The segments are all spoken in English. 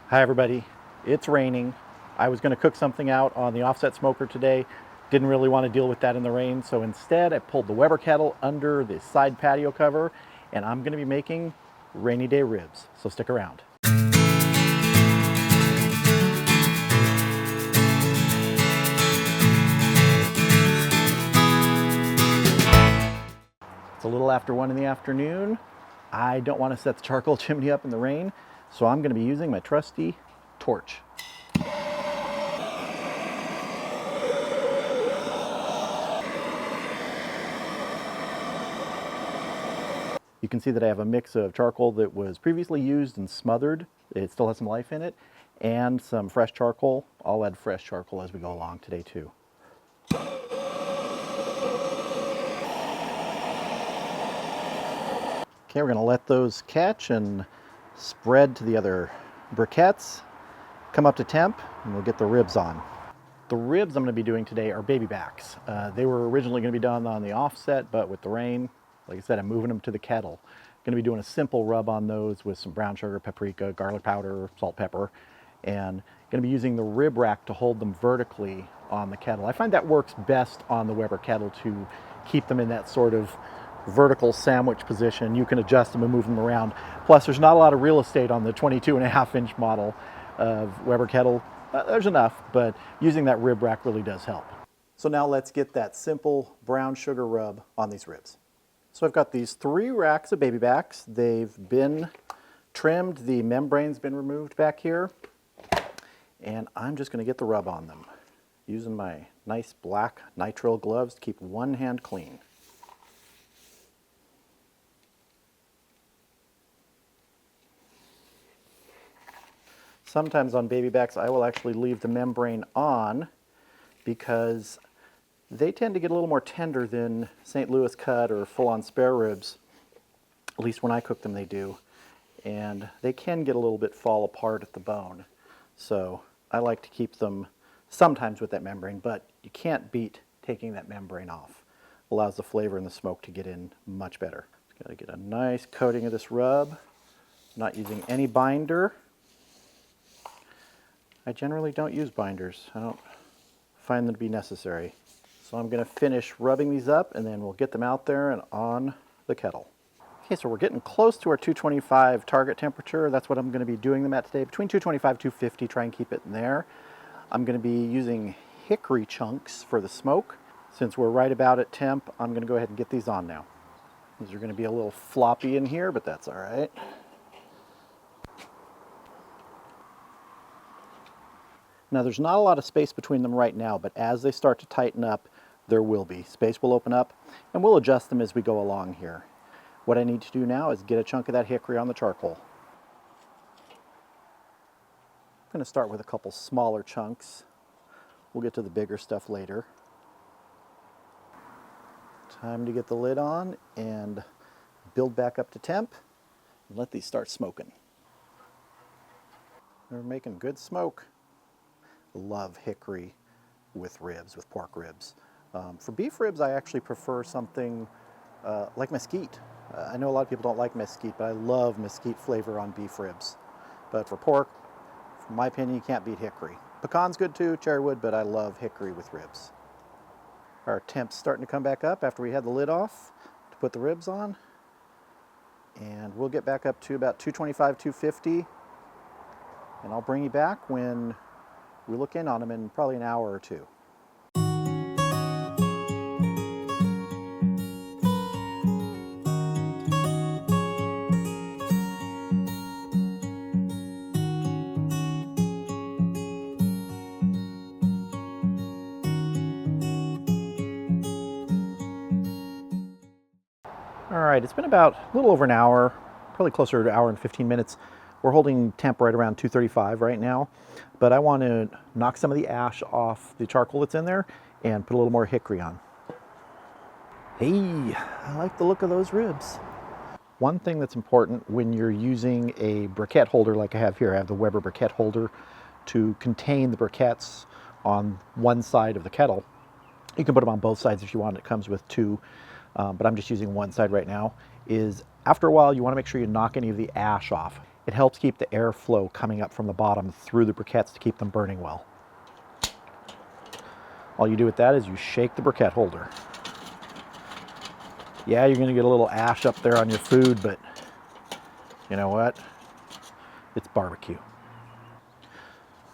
Hi everybody, it's raining. I was going to cook something out on the offset smoker today. Didn't really want to deal with that in the rain, so instead I pulled the Weber Kettle under the side patio cover and I'm going to be making rainy day ribs, so stick around. It's a little after 1 in the afternoon. I don't want to set the charcoal chimney up in the rain, so I'm going to be using my trusty torch. You can see that I have a mix of charcoal that was previously used and smothered. It still has some life in it, and some fresh charcoal. I'll add fresh charcoal as we go along today too. Okay, we're going to let those catch and spread to the other briquettes, come up to temp, and we'll get the ribs on. The ribs I'm going to be doing today are baby backs. They were originally going to be done on the offset, but with the rain, like I said, I'm moving them to the kettle. Going to be doing a simple rub on those with some brown sugar, paprika, garlic powder, salt, pepper, and going to be using the rib rack to hold them vertically on the kettle. I find that works best on the Weber Kettle to keep them in that sort of vertical sandwich position. You can adjust them and move them around. Plus, there's not a lot of real estate on the 22.5-inch model of Weber Kettle. There's enough, but using that rib rack really does help. So now let's get that simple brown sugar rub on these ribs. So I've got these 3 racks of baby backs. They've been trimmed, the membrane's been removed back here, and I'm just going to get the rub on them using my nice black nitrile gloves to keep one hand clean. Sometimes on baby backs I will actually leave the membrane on because they tend to get a little more tender than St. Louis cut or full-on spare ribs. At least when I cook them they do. And they can get a little bit fall apart at the bone. So I like to keep them sometimes with that membrane, but you can't beat taking that membrane off. Allows the flavor and the smoke to get in much better. Just gotta get a nice coating of this rub. Not using any binder. I generally don't use binders. I don't find them to be necessary. So I'm going to finish rubbing these up and then we'll get them out there and on the kettle. Okay, so we're getting close to our 225 target temperature. That's what I'm going to be doing them at today. Between 225 and 250, try and keep it in there. I'm going to be using hickory chunks for the smoke. Since we're right about at temp, I'm going to go ahead and get these on now. These are going to be a little floppy in here, but that's all right. Now there's not a lot of space between them right now, but as they start to tighten up, there will be. Space will open up, and we'll adjust them as we go along here. What I need to do now is get a chunk of that hickory on the charcoal. I'm going to start with a couple smaller chunks. We'll get to the bigger stuff later. Time to get the lid on and build back up to temp and let these start smoking. They're making good smoke. Love hickory with ribs, with pork ribs. For beef ribs, I actually prefer something like mesquite. I know a lot of people don't like mesquite, but I love mesquite flavor on beef ribs. But for pork, in my opinion, you can't beat hickory. Pecan's good too, cherrywood, but I love hickory with ribs. Our temp's starting to come back up after we had the lid off to put the ribs on. And we'll get back up to about 225, 250. And I'll bring you back when we look in on them in probably an hour or two. All right, it's been about a little over an hour, probably closer to an hour and 15 minutes. We're holding temp right around 235 right now, but I want to knock some of the ash off the charcoal that's in there and put a little more hickory on. Hey, I like the look of those ribs. One thing that's important when you're using a briquette holder like I have here, I have the Weber briquette holder to contain the briquettes on one side of the kettle. You can put them on both sides if you want. It comes with 2, but I'm just using one side right now. Is after a while you want to make sure you knock any of the ash off. It helps keep the airflow coming up from the bottom through the briquettes to keep them burning well. All you do with that is you shake the briquette holder. Yeah, you're going to get a little ash up there on your food, but you know what? It's barbecue.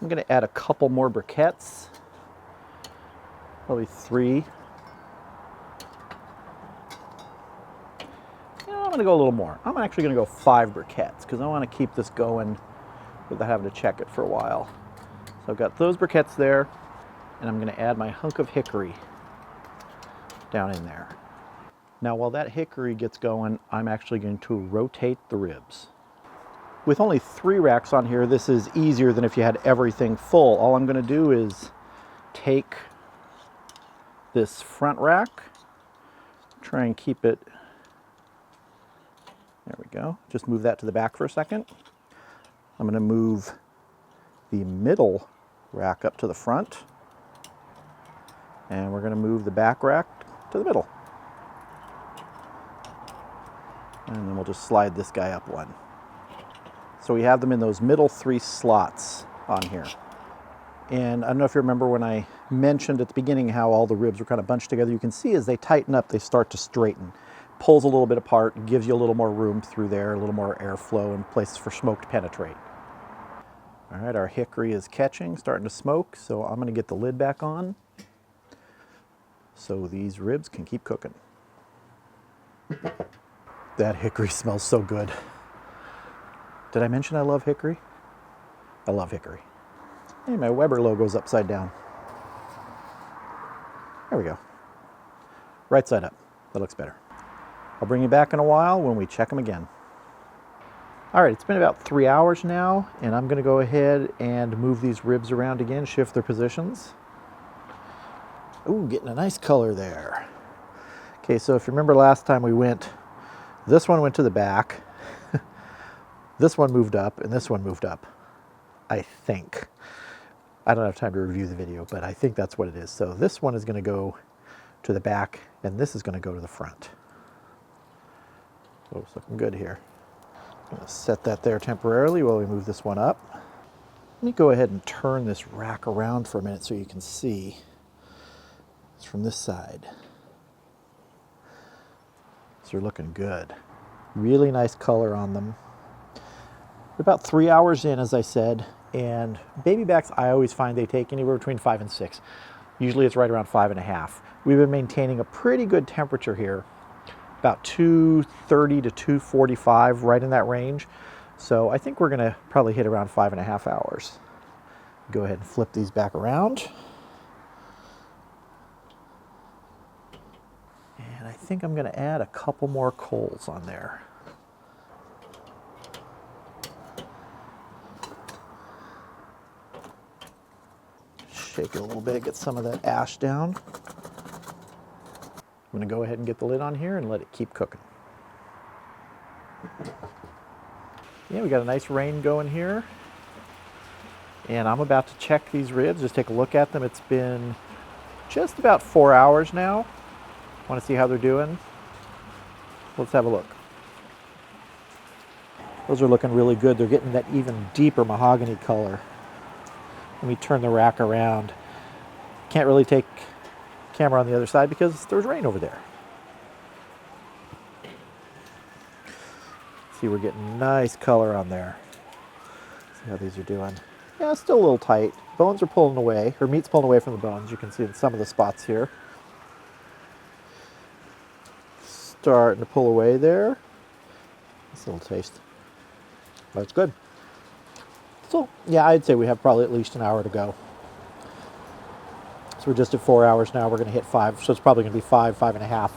I'm going to add a couple more briquettes, probably 3. I'm going to go a little more. I'm actually going to go 5 briquettes because I want to keep this going without having to check it for a while. So I've got those briquettes there, and I'm going to add my hunk of hickory down in there. Now while that hickory gets going, I'm actually going to rotate the ribs. With only 3 racks on here, this is easier than if you had everything full. All I'm going to do is take this front rack, try and keep it, there we go, just move that to the back for a second. I'm going to move the middle rack up to the front, and we're going to move the back rack to the middle. And then we'll just slide this guy up 1. So we have them in those middle 3 slots on here. And I don't know if you remember when I mentioned at the beginning how all the ribs were kind of bunched together. You can see as they tighten up, they start to straighten. Pulls a little bit apart, gives you a little more room through there, a little more airflow and places for smoke to penetrate. All right, our hickory is catching, starting to smoke, so I'm going to get the lid back on so these ribs can keep cooking. That hickory smells so good. Did I mention I love hickory? I love hickory. Hey, my Weber logo's upside down. There we go. Right side up. That looks better. I'll bring you back in a while when we check them again. All right, it's been about 3 hours now, and I'm gonna go ahead and move these ribs around again, shift their positions. Ooh, getting a nice color there. Okay, so if you remember last time we went, this one went to the back, this one moved up, and this one moved up, I think. I don't have time to review the video, but I think that's what it is. So this one is gonna go to the back, and this is gonna go to the front. So it's looking good here. I'm gonna set that there temporarily while we move this one up. Let me go ahead and turn this rack around for a minute so you can see. It's from this side. So they're looking good. Really nice color on them. We're about 3 hours in, as I said, and baby backs, I always find they take anywhere between 5 and 6. Usually it's right around 5.5. We've been maintaining a pretty good temperature here, about 230 to 245, right in that range. So I think we're gonna probably hit around 5.5 hours. Go ahead and flip these back around. And I think I'm gonna add a couple more coals on there. Shake it a little bit, get some of that ash down. I'm gonna go ahead and get the lid on here and let it keep cooking. Yeah, we got a nice rain going here. And I'm about to check these ribs, just take a look at them. It's been just about 4 hours now. Want to see how they're doing? Let's have a look. Those are looking really good. They're getting that even deeper mahogany color. Let me turn the rack around. Can't really take camera on the other side because there's rain over there. See, we're getting nice color on there. See how these are doing. Yeah, still a little tight. Bones are pulling away, or meat's pulling away from the bones. You can see in some of the spots here. Starting to pull away there. Just a little taste. That's good. So, yeah, I'd say we have probably at least an hour to go. So we're just at 4 hours now. We're going to hit 5. So it's probably going to be 5.5,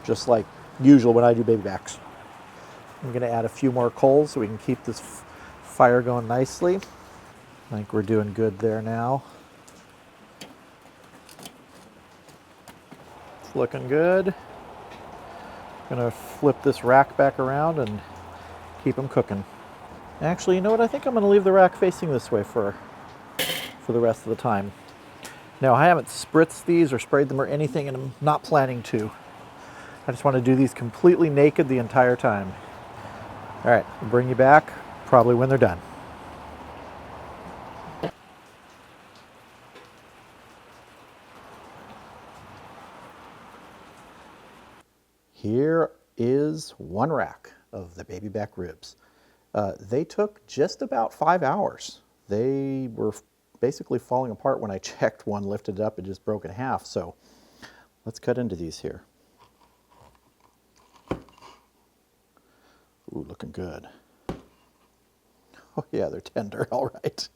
just like usual when I do baby backs. I'm going to add a few more coals so we can keep this fire going nicely. I think we're doing good there now. It's looking good. Going to flip this rack back around and keep them cooking. Actually, you know what? I think I'm going to leave the rack facing this way for the rest of the time. Now, I haven't spritzed these or sprayed them or anything, and I'm not planning to. I just want to do these completely naked the entire time. All right, I'll bring you back probably when they're done. Here is one rack of the baby back ribs. They took just about 5 hours. They were basically falling apart when I checked one, lifted it up, and just broke in half. So let's cut into these here. Ooh, looking good. Oh yeah, they're tender, all right.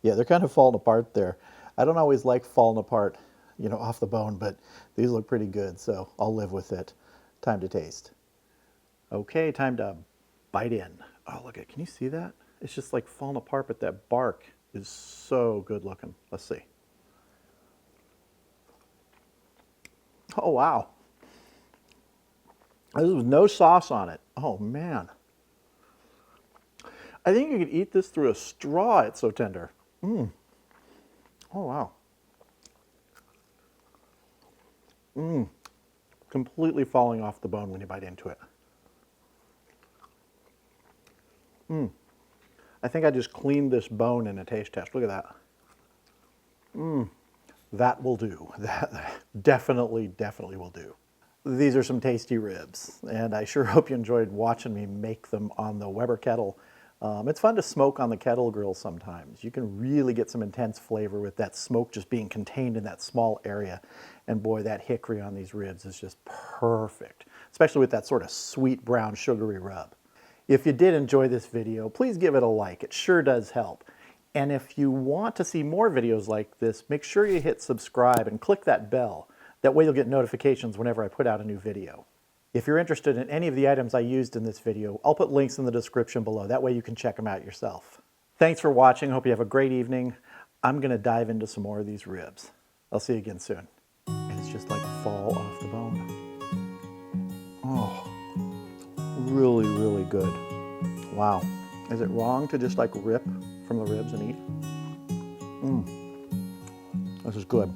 Yeah, they're kind of falling apart there. I don't always like falling apart, you know, off the bone, but these look pretty good, so I'll live with it. Time to taste. Okay, time to bite in. Oh, look at, can you see that? It's just like falling apart, but that bark is so good looking. Let's see. Oh, wow. This was no sauce on it. Oh, man. I think you could eat this through a straw. It's so tender. Oh, wow. Completely falling off the bone when you bite into it. I think I just cleaned this bone in a taste test. Look at that. That will do. That definitely will do. These are some tasty ribs, and I sure hope you enjoyed watching me make them on the Weber Kettle. It's fun to smoke on the kettle grill sometimes. You can really get some intense flavor with that smoke just being contained in that small area. And boy, that hickory on these ribs is just perfect, especially with that sort of sweet brown sugary rub. If you did enjoy this video, please give it a like. It sure does help. And if you want to see more videos like this, make sure you hit subscribe and click that bell. That way you'll get notifications whenever I put out a new video. If you're interested in any of the items I used in this video, I'll put links in the description below. That way you can check them out yourself. Thanks for watching. Hope you have a great evening. I'm going to dive into some more of these ribs. I'll see you again soon. And it's just like fall off the bone. Oh, really good. Wow. Is it wrong to just like rip from the ribs and eat? This is good.